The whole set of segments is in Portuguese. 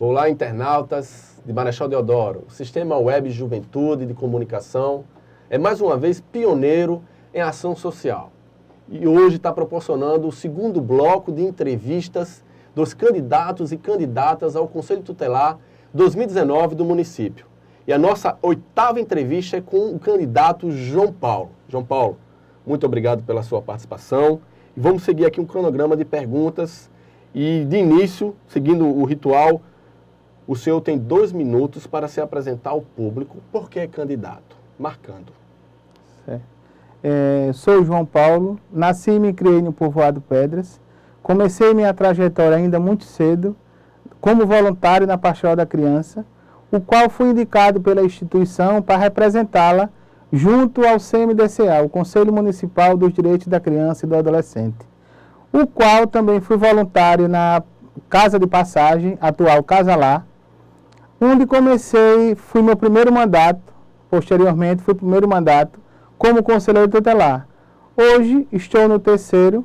Olá, internautas de Marechal Deodoro. O Sistema Web Juventude de Comunicação é mais uma vez pioneiro em ação social. E hoje está proporcionando o segundo bloco de entrevistas dos candidatos e candidatas ao Conselho Tutelar 2019 do município. E a nossa 8ª entrevista é com o candidato João Paulo. João Paulo, muito obrigado pela sua participação. E vamos seguir aqui um cronograma de perguntas. E de início, seguindo o ritual, o senhor tem 2 minutos para se apresentar ao público. Por que é candidato? Marcando. Sou João Paulo, nasci e me criei no povoado Pedras. Comecei minha trajetória ainda muito cedo, como voluntário na Pastoral da Criança, o qual fui indicado pela instituição para representá-la junto ao CMDCA, o Conselho Municipal dos Direitos da Criança e do Adolescente, o qual também fui voluntário na Casa de Passagem, atual Casa Lá, onde fui meu primeiro mandato, posteriormente fui primeiro mandato como conselheiro tutelar. Hoje estou no 3º,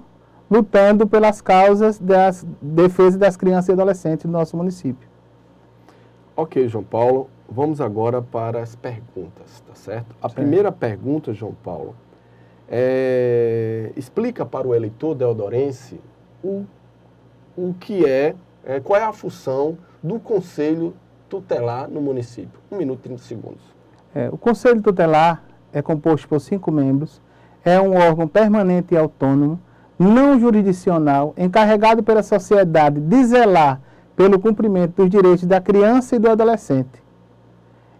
lutando pelas causas da defesa das crianças e adolescentes do nosso município. Ok, João Paulo, vamos agora para as perguntas, tá certo? A primeira pergunta, João Paulo, explica para o eleitor deodorense o que qual é a função do Conselho Tutelar no município. 1 minuto e 30 segundos. O Conselho Tutelar é composto por 5 membros, é um órgão permanente e autônomo, não jurisdicional, encarregado pela sociedade de zelar pelo cumprimento dos direitos da criança e do adolescente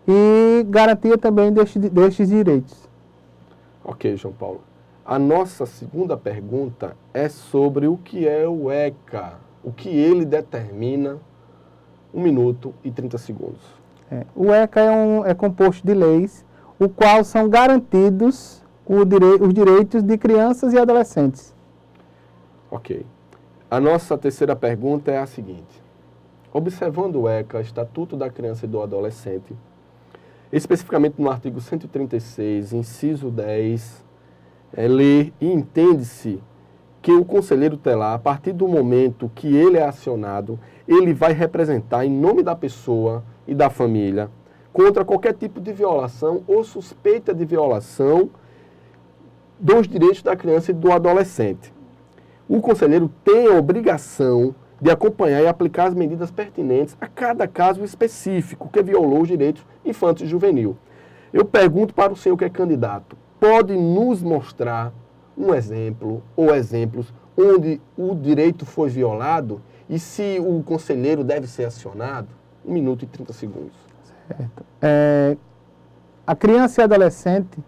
e garantia também destes direitos. Ok, João Paulo. A nossa segunda pergunta é sobre o que é o ECA, o que ele determina. 1 minuto e 30 segundos. O ECA é composto de leis, o qual são garantidos os direitos de crianças e adolescentes. Ok. A nossa terceira pergunta é a seguinte. Observando o ECA, Estatuto da Criança e do Adolescente, especificamente no artigo 136, inciso 10, lê e entende-se que o conselheiro tutelar, a partir do momento que ele é acionado, ele vai representar em nome da pessoa e da família contra qualquer tipo de violação ou suspeita de violação dos direitos da criança e do adolescente. O conselheiro tem a obrigação de acompanhar e aplicar as medidas pertinentes a cada caso específico que violou os direitos infantil e juvenil. Eu pergunto para o senhor que é candidato, pode nos mostrar um exemplo ou exemplos onde o direito foi violado e se o conselheiro deve ser acionado? 1 minuto e 30 segundos. Certo. A criança e adolescente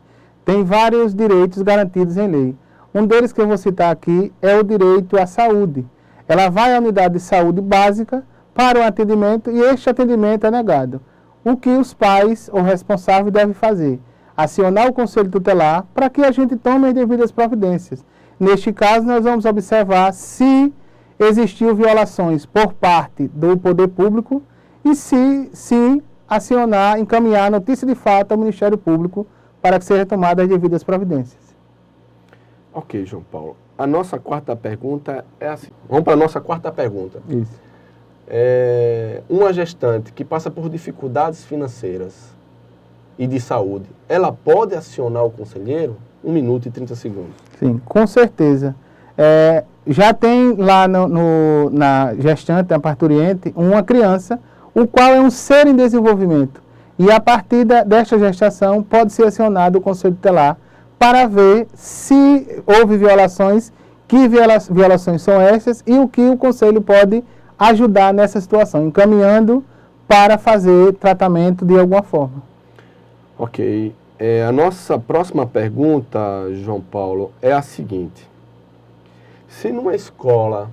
tem vários direitos garantidos em lei. Um deles que eu vou citar aqui é o direito à saúde. Ela vai à unidade de saúde básica para o atendimento e este atendimento é negado. O que os pais ou responsáveis devem fazer? Acionar o Conselho Tutelar para que a gente tome as devidas providências. Neste caso, nós vamos observar se existiu violações por parte do poder público e se acionar, encaminhar a notícia de fato ao Ministério Público para que sejam tomadas as devidas providências. Ok, João Paulo. A nossa 4ª pergunta é assim. Vamos para a nossa 4ª pergunta. Isso. Uma gestante que passa por dificuldades financeiras e de saúde, ela pode acionar o conselheiro? 1 minuto e 30 segundos. Sim, com certeza. Já tem lá na gestante, na parturiente, uma criança, o qual é um ser em desenvolvimento. E a partir desta gestação pode ser acionado o Conselho Tutelar para ver se houve violações, que violações são essas e o que o Conselho pode ajudar nessa situação, encaminhando para fazer tratamento de alguma forma. Ok. A nossa próxima pergunta, João Paulo, é a seguinte. Se numa escola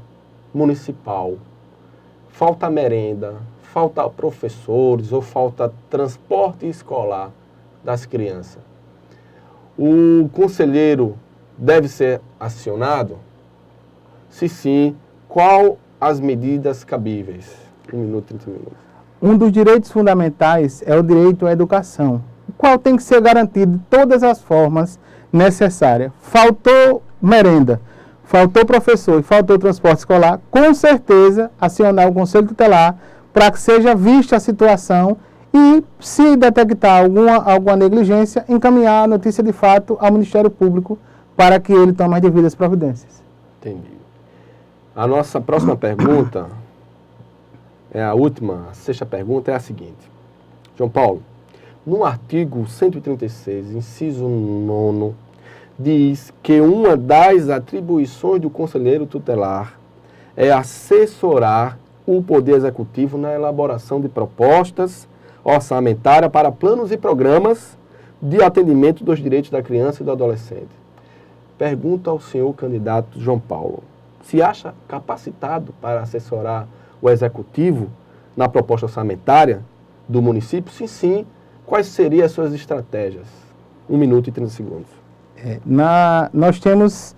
municipal falta merenda, falta professores ou falta transporte escolar das crianças, o conselheiro deve ser acionado? Se sim, qual as medidas cabíveis? 1 minuto, 30 minutos. Um dos direitos fundamentais é o direito à educação, o qual tem que ser garantido de todas as formas necessárias. Faltou merenda, faltou professor e faltou transporte escolar, com certeza acionar o Conselho Tutelar para que seja vista a situação e, se detectar alguma negligência, encaminhar a notícia de fato ao Ministério Público para que ele tome as devidas providências. Entendi. A nossa próxima pergunta, a sexta pergunta é a seguinte. João Paulo, no artigo 136, inciso 9, diz que uma das atribuições do conselheiro tutelar é assessorar o Poder Executivo na elaboração de propostas orçamentárias para planos e programas de atendimento dos direitos da criança e do adolescente. Pergunto ao senhor candidato João Paulo, se acha capacitado para assessorar o Executivo na proposta orçamentária do município? Se sim, quais seriam as suas estratégias? 1 minuto e 30 segundos. Nós temos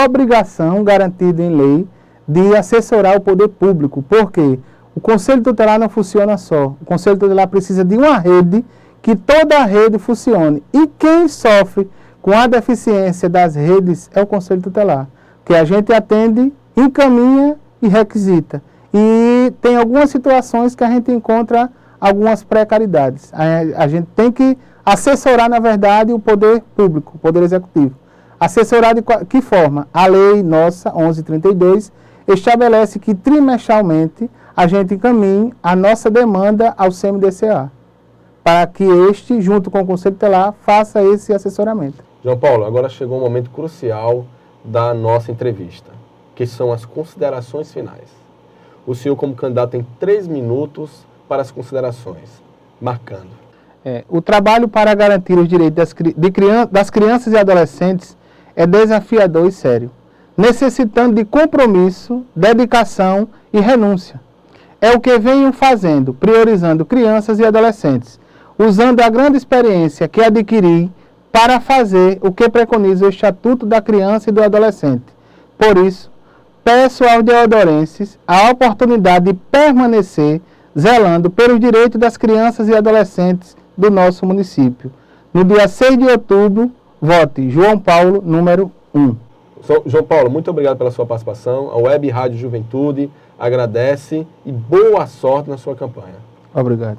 obrigação garantida em lei de assessorar o poder público, porque o Conselho Tutelar não funciona só. O Conselho Tutelar precisa de uma rede, que toda a rede funcione. E quem sofre com a deficiência das redes é o Conselho Tutelar, que a gente atende, encaminha e requisita. E tem algumas situações que a gente encontra algumas precariedades. A gente tem que assessorar, na verdade, o poder público, o poder executivo. Assessorar de que forma? A lei nossa, 1132, estabelece que trimestralmente a gente encaminhe a nossa demanda ao CMDCA, para que este, junto com o Conselho Tutelar, faça esse assessoramento. João Paulo, agora chegou um momento crucial da nossa entrevista, que são as considerações finais. O senhor, como candidato, tem 3 minutos para as considerações, marcando. O trabalho para garantir os direitos das crianças e adolescentes é desafiador e sério, necessitando de compromisso, dedicação e renúncia. É o que venho fazendo, priorizando crianças e adolescentes, usando a grande experiência que adquiri para fazer o que preconiza o Estatuto da Criança e do Adolescente. Por isso, peço aos deodorenses a oportunidade de permanecer zelando pelos direitos das crianças e adolescentes do nosso município. No dia 6 de outubro, vote João Paulo, número 1. João Paulo, muito obrigado pela sua participação. A Web Rádio Juventude agradece e boa sorte na sua campanha. Obrigado.